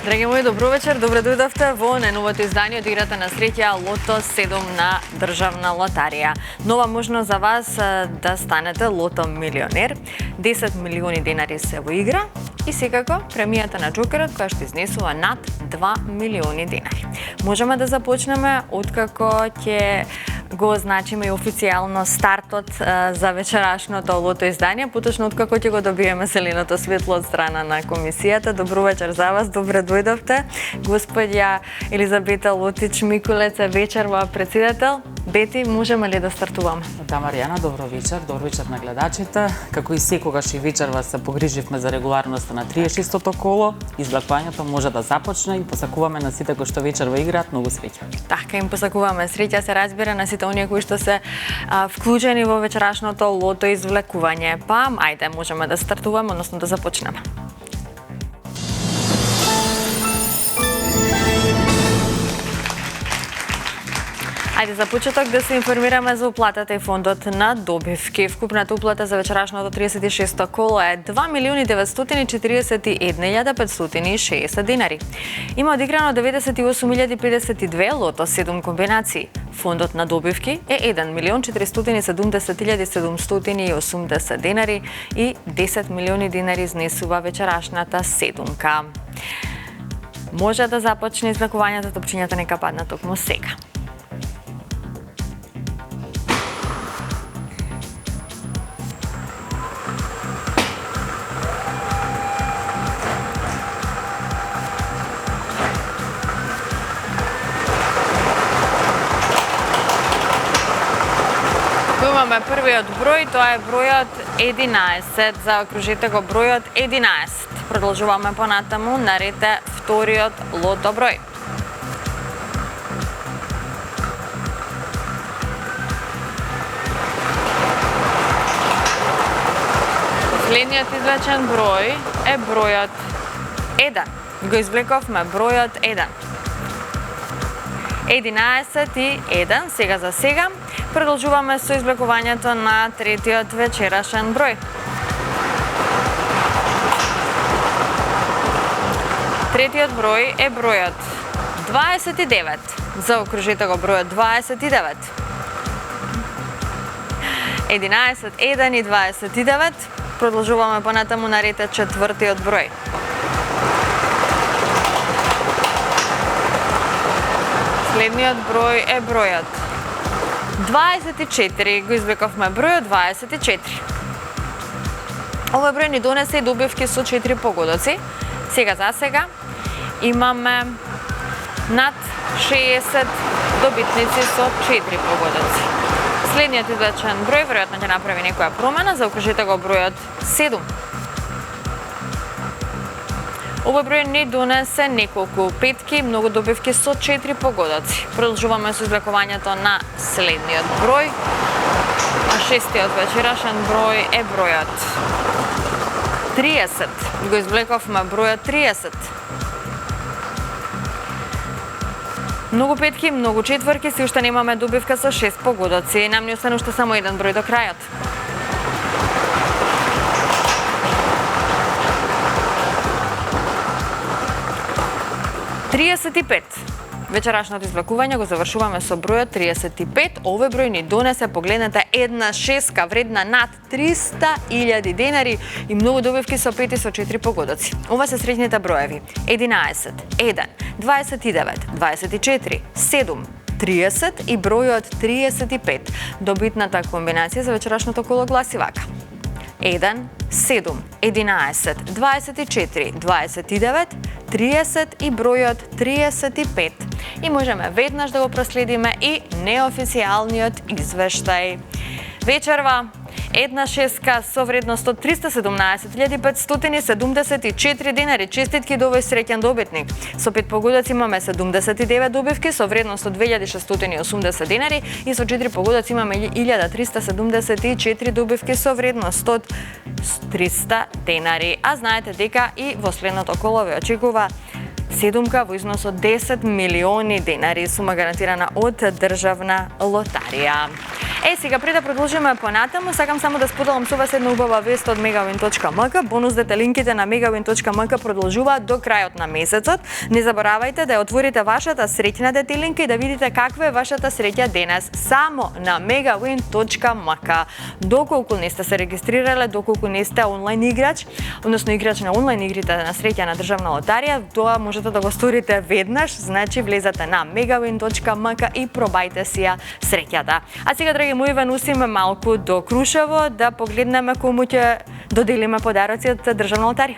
Драги мои, добро вечер, добре дојдовте во најновото издание од играта на среќа Лото 7 на Државна лотарија. Нова можност за вас да станете лото милионер. 10 милиони денари се во игра и секако премијата на џокерот која што изнесува над 2 милиони денари. Можеме да започнеме откако ќе го означиме и официјално стартот за вечерашното лото издание, поточно откако ќе го добиеме зеленото светло од страна на комисијата. Добро вечер за вас, добре дојдовте. Господја Елизабета Лотич Микулец е вечерва председател. Бети, можеме ли да стартуваме? Да, Маријана, добро вечер на гледачите. Како и секогаш и вечерва се погриживме за регуларноста на 36-тото коло. Излакувањето може да започне и посакуваме на сите кои што вечерва играат многу среќа. Така, им посакуваме среќа, се разбира, на сите оние кои што се вклучени во вечерашното лото извлекување. Па, ајде, можеме да стартуваме, односно да започнеме. Ајде за почеток да се информираме за уплатата и фондот на добивки. Вкупната уплата за вечерашното 36-то коло е 2.941.560 денари. Има одиграно 98.052 лото 7 комбинации. Фондот на добивки е 1.470.780 денари и 10 милиони денари изнесува вечерашната седумка. Може да започне излекувањето, топчињата нека паднат токму сега. Имаме првиот број, тоа е бројот 11. Заокружете го бројот 11. Продолжуваме понатаму, наред е вториот лото број. Следниот извлечен број е бројот 1. Го извлековме бројот 1. 11 и 1, сега за сега. Продолжуваме со извлекувањето на третиот вечерашен број. Третиот број е бројот 29. Заокружете го бројот 29. 11, 1 и 29. Продолжуваме понатаму, наред е четвртиот број. Следниот број е бројот 24, го извлековме бројот 24. Овој број ни донесе и добивки со 4 погодоци. Сега за сега имаме над 60 добитници со 4 погодоци. Следниот извлечен број веројатно ќе направи некоја промена, заокружете го бројот 7. Овој број не донесе неколку петки, многу добивки со 4 погодоци. Продолжуваме со извлекувањето на следниот број. А шестиот вечерашен број е бројот 30. Го извлековме бројот 30. Многу петки, многу четврки, се уште немаме добивка со 6 погодоци. Нам ни остана уште само еден број до крајот. Вечерашното извлекување го завршуваме со бројот 35. Овој број ни донесе, погледнете, една шеска вредна над 300.000 денари и многу добивки со 5 и со 4 погодоци. Ова се среќните броеви: 11, 1, 29, 24, 7, 30 и бројот 35. Добитната комбинација за вечерашното коло гласи вака: 1, 7, 11, 24, 29, 30 и бројот 35. И можеме веднаш да го проследиме и неофицијалниот извештај. Вечерва една шеска со вредност од 317.574 денари. Честитки до овој среќен добитник. Со 5 погодоци имаме 79 добивки со вредност од 2.680 денари и со 4 погодоци имаме 1.374 добивки со вредност од 300 денари. А знаете дека и во следното коло ве очекува седумка во износ од 10 милиони денари, сума гарантирана од Државна лотарија. Сега пред да продолжиме понатаму, сакам само да споделам со вас една убава вест од megawin.mk. Бонус детелинките на megawin.mk продолжуваат до крајот на месецот. Не заборавајте да ја отворите вашата среќна детелинка и да видите каква е вашата среќа денес само на megawin.mk. Доколку не сте се регистрирале, доколку не сте онлайн играч, односно играч на онлайн игрите на среќа на државна лотарија, тоа можете да го сторите веднаш, значи влезете на megawin.mk и пробајте си ја среќата. А сега, драги мои, носиме малку до Крушево да погледнеме кому ќе доделиме подароци од државна лотарија.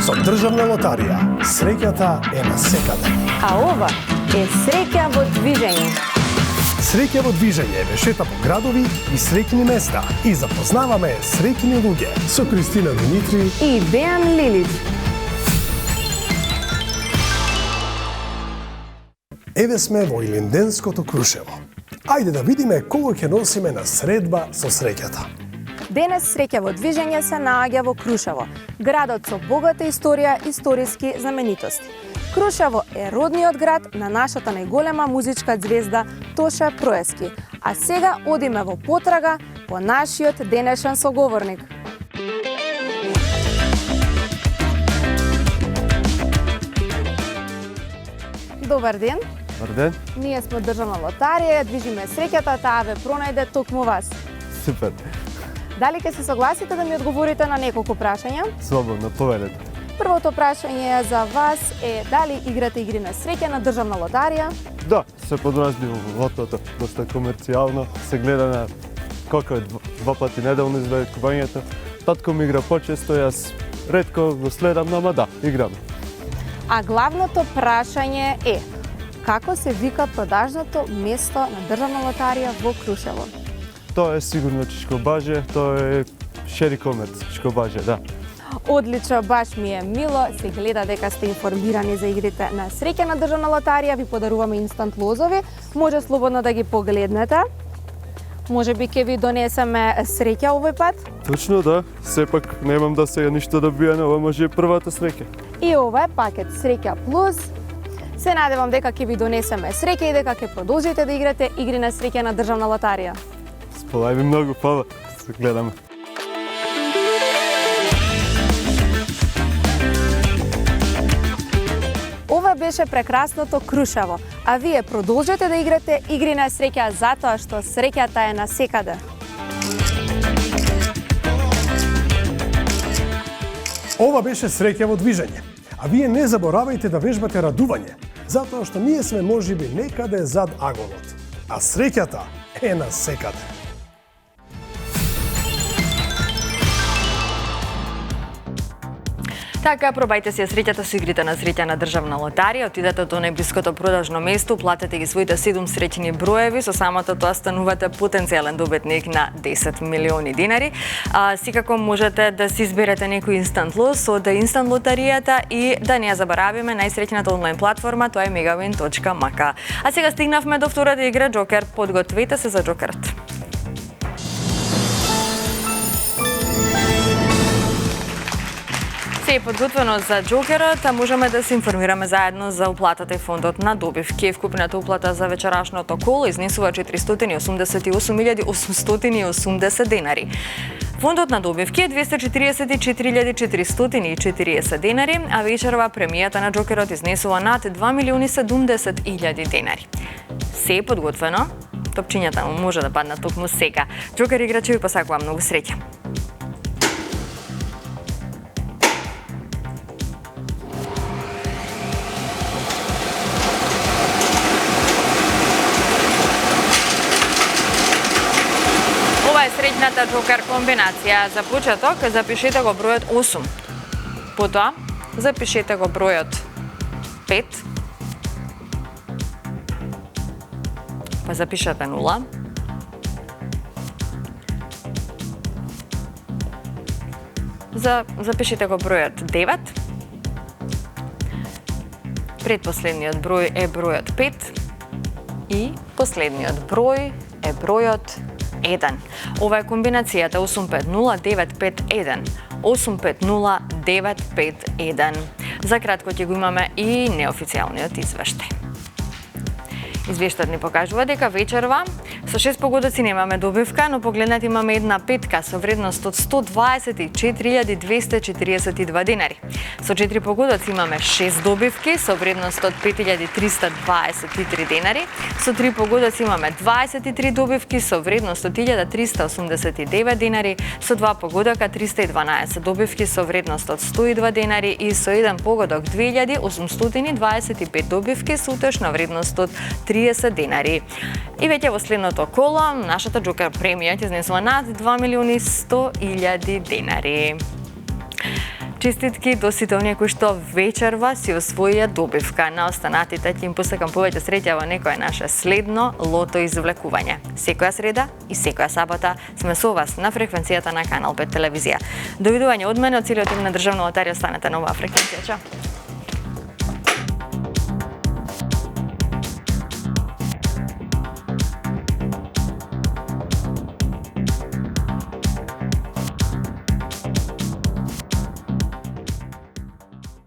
Со државна лотарија, среќата е насекаде. А ова е среќа во движење. Среќа во движење ве шета по градови и среќни места и запознаваме среќни луѓе со Кристина Димитри И Дејан Лилич. Еве сме во Илинденското Крушево. Ајде да видиме кого ќе носиме на средба со среќата. Денес среќа во движење се наоѓа во Крушево, градот со богата историја и историски знаменитости. Крушево е родниот град на нашата најголема музичка ѕвезда Тоша Проески. А сега одиме во потрага по нашиот денешен соговорник. Добар ден. Добар ден. Ние сме државна лотарија, движиме среќата, таа ве пронајде токму вас. Супер. Дали ќе се согласите да ми одговорите на неколку прашања? Слободно, повелете. Првото прашање за вас е дали играте игри на среќа на државна лотарија? Да, се подразни во лотото, доста комерцијално, се гледа на колку е два пати неделно извлекувањето. Татко ми игра почесто, јас ретко го следам, но да, играме. А главното прашање е како се вика продажното место на државна лотарија во Крушево? Тоа е сигурно Чичкобаже, тоа е Шери Комерц, Чичкобаже, да. Одлично, баш ми е мило, се гледа дека сте информирани за игрите на среќа на државна лотарија, ви подаруваме инстант лозови, може слободно да ги погледнете. Може би ќе ви донесеме среќа овој пат. Точно да, сепак немам да сега ништо добијано, ова може и првата среќа. И ова е пакет Среќа Плюс. Се надевам дека ќе ви донесеме среќа и дека ќе продолжите да играте игри на среќа на државна лотарија. Сполај ми многу, фала, се гледаме. Ова беше прекрасното Крушево, а вие продолжете да играте игри на среќа затоа што среќата е насекаде. Ова беше среќа во движење. А вие не заборавајте да вежбате радување, затоа што ние сме можеби некаде зад агонот. А среќата е насекаде. Така, пробајте си ја среќата со игрите на среќа на државна лотарија, отидете до најблиското продажно место, платете ги своите 7 среќни броеви, со самото тоа станувате потенцијален добитник на 10 милиони динари. Секако можете да си изберете некој инстант лоз од инстант лотаријата и да не ја заборавиме најсреќната онлайн платформа, тоа е megawin.mk. А сега стигнавме до втората игра Джокер. Подгответе се за Джокерот. Се е подготвено за Джокерот, а можеме да се информираме заедно за уплатата и фондот на добивки. Вкупната уплата за вечерашното коло изнесува 488.880 денари. Фондот на добивки е 244.440 денари, а вечерова премијата на Джокерот изнесува над 2.070.000 денари. Се е подготвено, топчињата му може да паднат токму сега. Джокер играчи ви посакува многу среќа. Среќната Джокер комбинација. За почеток запишете го бројот 8. Потоа запишете го бројот 5. Па запишете 0. Запишете го бројот 9. Предпоследниот број е бројот 5. И последниот број е бројот 1. Ова е комбинацијата 850951. 850951. За кратко ќе го имаме и неофицијалниот извештај. Извештајот ни покажува дека вечерва со 6 погодоци немаме добивка, но погледнат имаме една петка со вредност од 124.242 денари. Со 4 погодоци имаме 6 добивки со вредност од 5.323 денари. Со 3 погодоци имаме 23 добивки со вредност од 1.389 денари. Со 2 погодока 312 добивки со вредност од 102 денари и со 1 погодок 2.825 добивки со утешна вредност од 30 денари. И веќе во следното коло, нашата Джокер премија ќе изнесува над 2.100.000 денари. Честитки до сите оние кои што вечерва си освоија добивка. На останатите ќе им посакам повеќе среќа во некое наше следно лото извлекување. Секоја среда и секоја сабота сме со вас на фреквенцијата на Канал 5 телевизија. Довидување од мене, од целиот тим на државно лотарија, останете на оваа фреквенција. Чао!